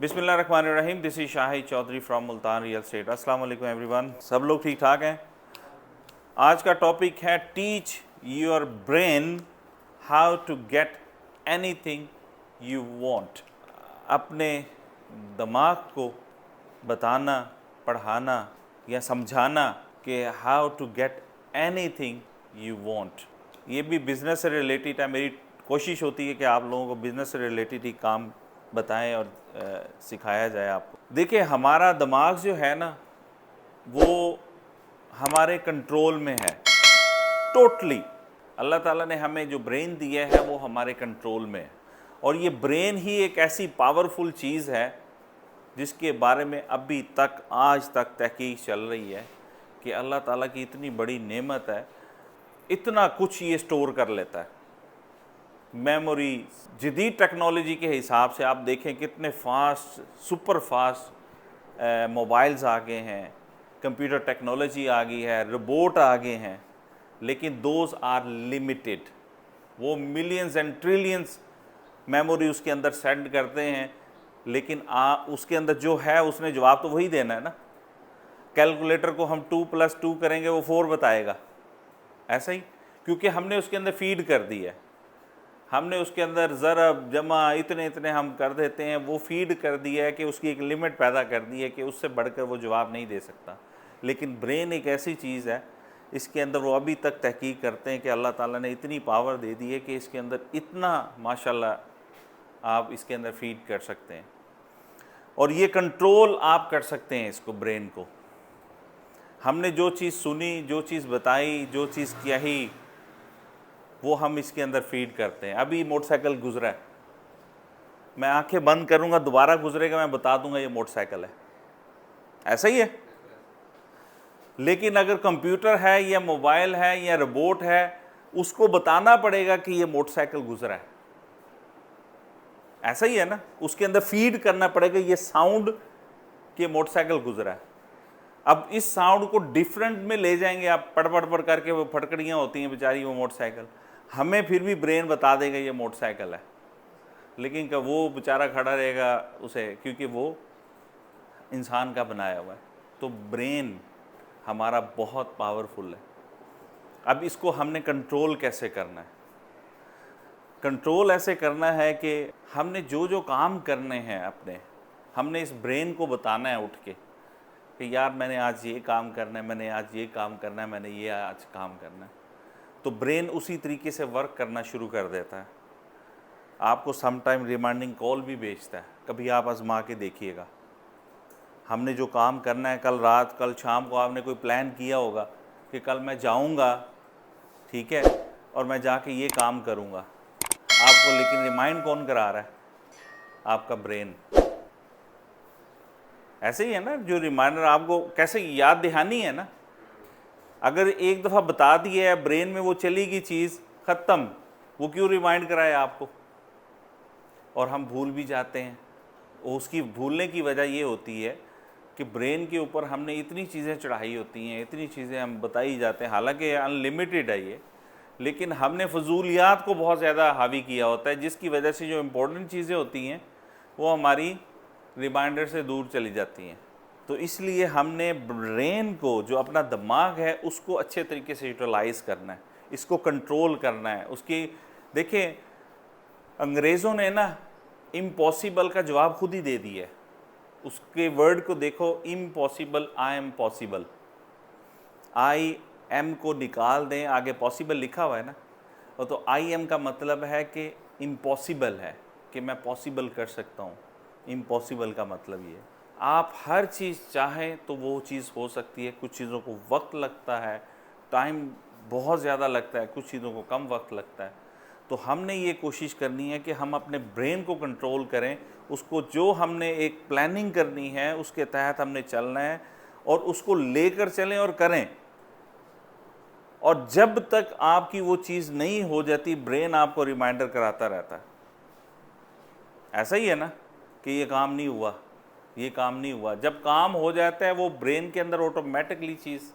बिस्मिल्लाहिर्रहमानिर्रहीम। This is Shahid Chaudhary from Multan real estate. अस्सलाम वालेकुम एवरीवन। सब लोग ठीक ठाक हैं। आज का टॉपिक है teach your brain how to get anything you want. अपने दिमाग को बताना, पढ़ाना या समझाना कि how to get anything you want. ये भी बिज़नेस से रिलेटेड है। मेरी कोशिश होती है कि आप लोगों को बिज़नेस से रिलेटेड ही काम बताएं और सिखाया जाए आपको। देखिए, हमारा दिमाग जो है ना, वो हमारे कंट्रोल में है टोटली। अल्लाह ताला ने हमें जो ब्रेन दिया है वो हमारे कंट्रोल में है, और ये ब्रेन ही एक ऐसी पावरफुल चीज़ है जिसके बारे में अभी तक आज तक तहकीक चल रही है कि अल्लाह ताला की इतनी बड़ी नेमत है, इतना कुछ ये स्टोर कर लेता है। मेमोरी, जदीद टेक्नोलॉजी के हिसाब से आप देखें कितने फास्ट, सुपर फास्ट मोबाइल्स आ गए हैं, कंप्यूटर टेक्नोलॉजी आ गई है, रोबोट आ गए हैं, लेकिन दोज आर लिमिटेड। वो मिलियंस एंड ट्रिलियंस मेमोरी उसके अंदर सेंड करते हैं, लेकिन उसके अंदर जो है उसने जवाब तो वही देना है ना। कैलकुलेटर को हम 2 + 2 करेंगे, वो 4 बताएगा। ऐसा ही, क्योंकि हमने उसके अंदर फीड कर दी है, हमने उसके अंदर ज़रब जमा इतने इतने हम कर देते हैं, वो फीड कर दिया है कि उसकी एक लिमिट पैदा कर दी है कि उससे बढ़कर वो जवाब नहीं दे सकता। लेकिन ब्रेन एक ऐसी चीज़ है, इसके अंदर वो अभी तक तहकीक करते हैं कि अल्लाह ताला ने इतनी पावर दे दी है कि इसके अंदर इतना माशाल्लाह आप इसके अंदर फीड कर सकते हैं, और ये कंट्रोल आप कर सकते हैं इसको, ब्रेन को। हमने जो चीज़ सुनी, जो चीज़ बताई, जो चीज़ कही, वो हम इसके अंदर फीड करते हैं। अभी मोटरसाइकिल गुजरा है, मैं आंखें बंद करूंगा, दोबारा गुजरेगा, मैं बता दूंगा ये मोटरसाइकिल है। ऐसा ही है। लेकिन अगर कंप्यूटर है या मोबाइल है या रोबोट है, उसको बताना पड़ेगा कि ये मोटरसाइकिल गुजरा है। ऐसा ही है ना, उसके अंदर फीड करना पड़ेगा ये साउंड कि मोटरसाइकिल गुजरा है। अब इस साउंड को डिफरेंट में ले जाएंगे आप, पड़ पड़ पड़ करके, वो फटकड़ियाँ होती हैं बेचारी, वो मोटरसाइकिल, हमें फिर भी ब्रेन बता देगा ये मोटरसाइकिल है, लेकिन क्या वो बेचारा खड़ा रहेगा उसे, क्योंकि वो इंसान का बनाया हुआ है। तो ब्रेन हमारा बहुत पावरफुल है। अब इसको हमने कंट्रोल कैसे करना है? कंट्रोल ऐसे करना है कि हमने जो जो काम करने हैं अपने, हमने इस ब्रेन को बताना है उठ के कि यार मैंने आज ये काम करना है, मैंने आज ये काम करना है, मैंने ये आज काम करना है। तो ब्रेन उसी तरीके से वर्क करना शुरू कर देता है। आपको सम टाइम रिमाइंडिंग कॉल भी भेजता है। कभी आप आजमा के देखिएगा। हमने जो काम करना है, कल रात, कल शाम को आपने कोई प्लान किया होगा कि कल मैं जाऊंगा, ठीक है, और मैं जाके ये काम करूंगा आपको, लेकिन रिमाइंड कौन करा रहा है? आपका ब्रेन। ऐसे ही है ना, जो रिमाइंडर आपको कैसे याद दहानी है ना, अगर एक दफ़ा बता दिया है ब्रेन में, वो चली गई चीज़, ख़त्म, वो क्यों रिमाइंड कराए आपको? और हम भूल भी जाते हैं। उसकी भूलने की वजह ये होती है कि ब्रेन के ऊपर हमने इतनी चीज़ें चढ़ाई होती हैं, इतनी चीज़ें हम बताई जाते हैं, हालांकि अनलिमिटेड है ये, लेकिन हमने फजूलियात को बहुत ज़्यादा हावी किया होता है, जिसकी वजह से जो इम्पोर्टेंट चीज़ें होती हैं वो हमारी रिमाइंडर से दूर चली जाती हैं। तो इसलिए हमने ब्रेन को, जो अपना दिमाग है, उसको अच्छे तरीके से यूटिलाइज़ करना है, इसको कंट्रोल करना है। उसकी देखिए, अंग्रेज़ों ने ना इम्पॉसिबल का जवाब खुद ही दे दिया है। उसके वर्ड को देखो, impossible, I am possible. I am को निकाल दें, आगे पॉसिबल लिखा हुआ है ना, और तो आई एम का मतलब है कि इम्पॉसिबल है, कि मैं पॉसिबल कर सकता हूँ। इम्पॉसिबल का मतलब ये, आप हर चीज़ चाहें तो वो चीज़ हो सकती है। कुछ चीज़ों को वक्त लगता है, टाइम बहुत ज़्यादा लगता है, कुछ चीज़ों को कम वक्त लगता है। तो हमने ये कोशिश करनी है कि हम अपने ब्रेन को कंट्रोल करें, उसको जो हमने एक प्लानिंग करनी है उसके तहत हमने चलना है, और उसको लेकर चलें और करें। और जब तक आपकी वो चीज़ नहीं हो जाती, ब्रेन आपको रिमाइंडर कराता रहता है। ऐसा ही है ना कि ये काम नहीं हुआ, ये काम नहीं हुआ। जब काम हो जाता है, वो ब्रेन के अंदर ऑटोमेटिकली चीज़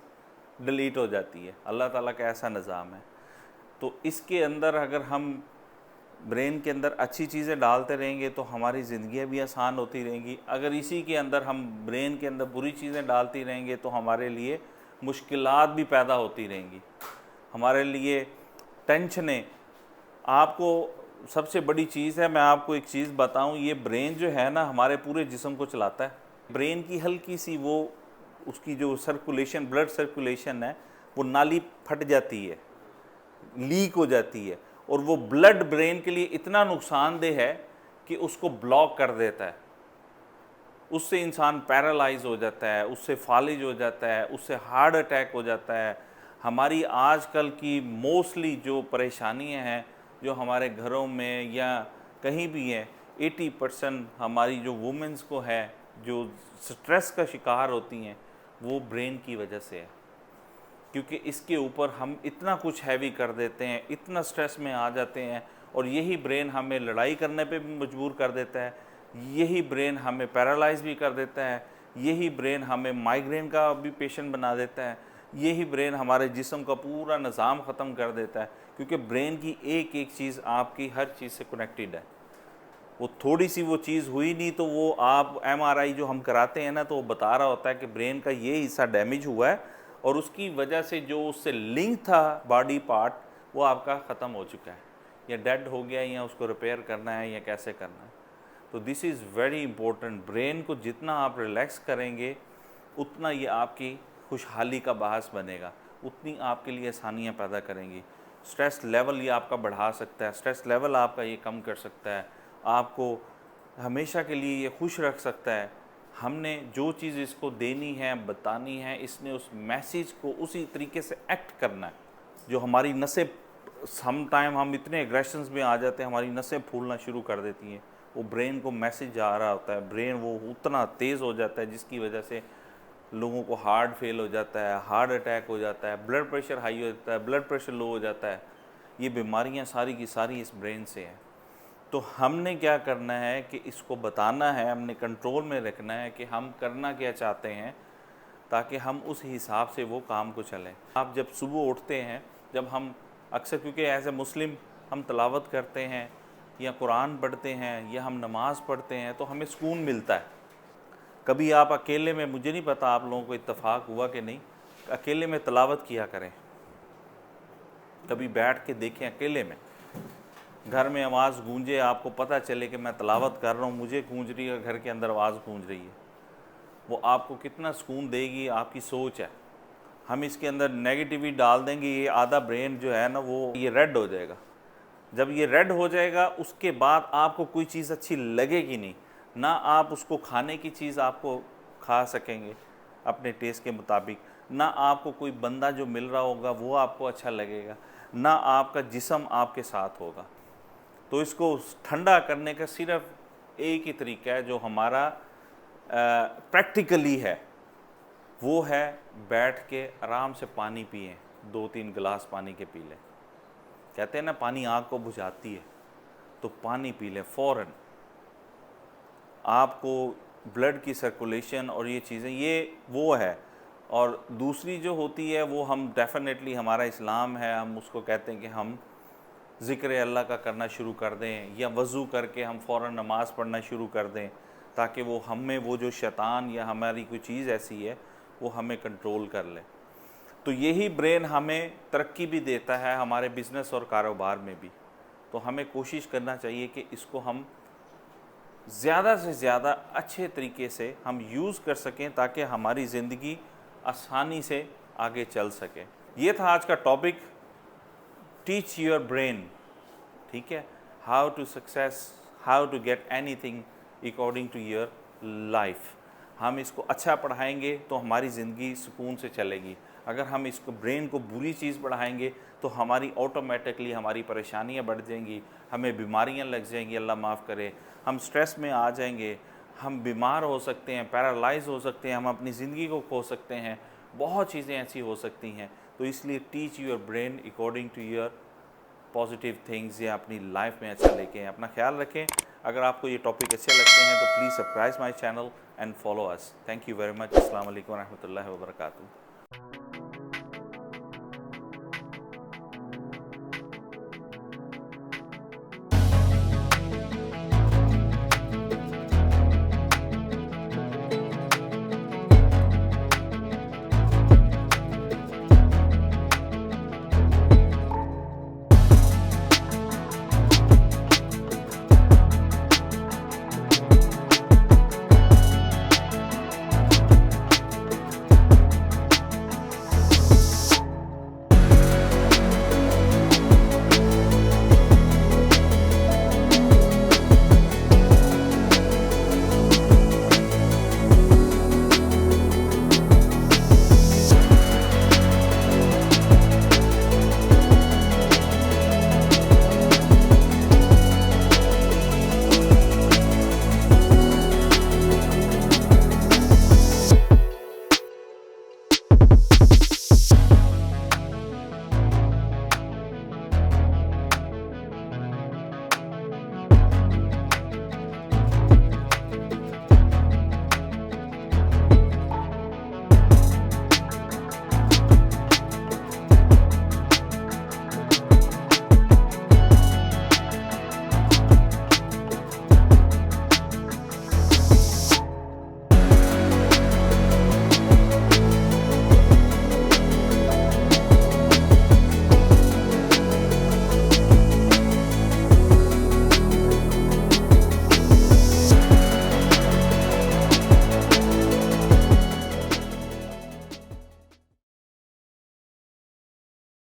डिलीट हो जाती है। अल्लाह ताला का ऐसा निज़ाम है। तो इसके अंदर अगर हम ब्रेन के अंदर अच्छी चीज़ें डालते रहेंगे तो हमारी ज़िंदगियाँ भी आसान होती रहेंगी। अगर इसी के अंदर हम ब्रेन के अंदर बुरी चीज़ें डालती रहेंगे तो हमारे लिए मुश्किलात भी पैदा होती रहेंगी, हमारे लिए टेंशनें। आपको सबसे बड़ी चीज़ है, मैं आपको एक चीज़ बताऊं, ये ब्रेन जो है ना हमारे पूरे जिस्म को चलाता है। ब्रेन की हल्की सी वो उसकी जो सर्कुलेशन, ब्लड सर्कुलेशन है, वो नाली फट जाती है, लीक हो जाती है, और वो ब्लड ब्रेन के लिए इतना नुकसानदेह है कि उसको ब्लॉक कर देता है। उससे इंसान पैरालाइज हो जाता है, उससे फालिज हो जाता है, उससे हार्ट अटैक हो जाता है। हमारी आजकल की मोस्टली जो परेशानियां हैं जो हमारे घरों में या कहीं भी हैं, 80% हमारी जो वुमेंस को है जो स्ट्रेस का शिकार होती हैं, वो ब्रेन की वजह से है। क्योंकि इसके ऊपर हम इतना कुछ हैवी कर देते हैं, इतना स्ट्रेस में आ जाते हैं, और यही ब्रेन हमें लड़ाई करने पे भी मजबूर कर देता है, यही ब्रेन हमें पैरालाइज भी कर देता है, यही ब्रेन हमें माइग्रेन का भी पेशेंट बना देता है, यही ब्रेन हमारे जिस्म का पूरा निज़ाम ख़त्म कर देता है। क्योंकि ब्रेन की एक एक चीज़ आपकी हर चीज़ से कनेक्टेड है। वो थोड़ी सी वो चीज़ हुई नहीं तो वो आप MRI जो हम कराते हैं ना, तो वो बता रहा होता है कि ब्रेन का ये हिस्सा डैमेज हुआ है और उसकी वजह से जो उससे लिंक था बॉडी पार्ट, वो आपका ख़त्म हो चुका है, या डेड हो गया, या उसको रिपेयर करना है, या कैसे करना है। तो this is very important. Brain को जितना आप रिलैक्स करेंगे उतना ये आपकी खुशहाली का बाहस बनेगा, उतनी आपके लिए आसानियाँ पैदा करेंगी। स्ट्रेस लेवल ये आपका बढ़ा सकता है, स्ट्रेस लेवल आपका ये कम कर सकता है, आपको हमेशा के लिए ये खुश रख सकता है। हमने जो चीज़ इसको देनी है, बतानी है, इसने उस मैसेज को उसी तरीके से एक्ट करना है। जो हमारी नसें, सम टाइम हम इतने एग्रेशंस में आ जाते हैं, हमारी नसें फूलना शुरू कर देती हैं, वो ब्रेन को मैसेज जा रहा होता है, ब्रेन वो उतना तेज़ हो जाता है जिसकी वजह से लोगों को हार्ट फेल हो जाता है, हार्ट अटैक हो जाता है, ब्लड प्रेशर हाई हो जाता है, ब्लड प्रेशर लो हो जाता है। ये बीमारियां सारी की सारी इस ब्रेन से हैं। तो हमने क्या करना है कि इसको बताना है, हमने कंट्रोल में रखना है कि हम करना क्या चाहते हैं, ताकि हम उस हिसाब से वो काम को चलें। आप जब सुबह उठते हैं, जब हम अक्सर, क्योंकि एज ए मुस्लिम हम तलावत करते हैं या कुरान पढ़ते हैं या हम नमाज़ पढ़ते हैं, तो हमें सुकून मिलता है। कभी आप अकेले में, मुझे नहीं पता आप लोगों को इत्तेफाक हुआ कि नहीं, अकेले में तलावत किया करें, कभी बैठ के देखें अकेले में, घर में आवाज़ गूंजे, आपको पता चले कि मैं तलावत कर रहा हूँ, मुझे गूंज रही है, घर के अंदर आवाज़ गूंज रही है, वो आपको कितना सुकून देगी। आपकी सोच है। हम इसके अंदर नेगेटिविटी डाल देंगे, ये आधा ब्रेन जो है ना वो ये रेड हो जाएगा। जब ये रेड हो जाएगा उसके बाद आपको कोई चीज़ अच्छी लगेगी नहीं, ना आप उसको खाने की चीज़ आपको खा सकेंगे अपने टेस्ट के मुताबिक, ना आपको कोई बंदा जो मिल रहा होगा वो आपको अच्छा लगेगा, ना आपका जिस्म आपके साथ होगा। तो इसको ठंडा करने का सिर्फ एक ही तरीका है जो हमारा प्रैक्टिकली है, वो है बैठ के आराम से पानी पिएं, 2-3 गिलास पानी के पी लें। कहते हैं ना पानी आग को बुझाती है, तो पानी पी लें फ़ौरन। आपको ब्लड की सर्कुलेशन और ये चीज़ें, ये वो है। और दूसरी जो होती है वो हम डेफ़िनेटली, हमारा इस्लाम है, हम उसको कहते हैं कि हम ज़िक्र अल्लाह का करना शुरू कर दें, या वज़ू करके हम फ़ौरन नमाज़ पढ़ना शुरू कर दें, ताकि वो हमें वो जो शैतान या हमारी कोई चीज़ ऐसी है वो हमें कंट्रोल कर ले। तो यही ब्रेन हमें तरक्की भी देता है हमारे बिज़नेस और कारोबार में भी। तो हमें कोशिश करना चाहिए कि इसको हम ज़्यादा से ज़्यादा अच्छे तरीके से हम यूज़ कर सकें, ताकि हमारी ज़िंदगी आसानी से आगे चल सके। ये था आज का टॉपिक, टीच योर ब्रेन। ठीक है, how to success, how to get anything according to your life. हम इसको अच्छा पढ़ाएंगे तो हमारी ज़िंदगी सुकून से चलेगी। अगर हम इसको ब्रेन को बुरी चीज़ पढ़ाएंगे तो हमारी ऑटोमेटिकली हमारी परेशानियां बढ़ जाएंगी, हमें बीमारियां लग जाएंगी, अल्लाह माफ़ करे, हम स्ट्रेस में आ जाएंगे, हम बीमार हो सकते हैं, पैरालाइज हो सकते हैं, हम अपनी ज़िंदगी को खो सकते हैं, बहुत चीज़ें ऐसी हो सकती हैं। तो इसलिए teach your brain according to your positive things, या अपनी लाइफ में अच्छा लेके अपना ख्याल रखें। अगर आपको ये टॉपिक अच्छे लगते हैं तो please subscribe my channel and follow us. Thank you very much. अस्सलाम वालेकुम रहमतुल्लाहि व बरकातुहू।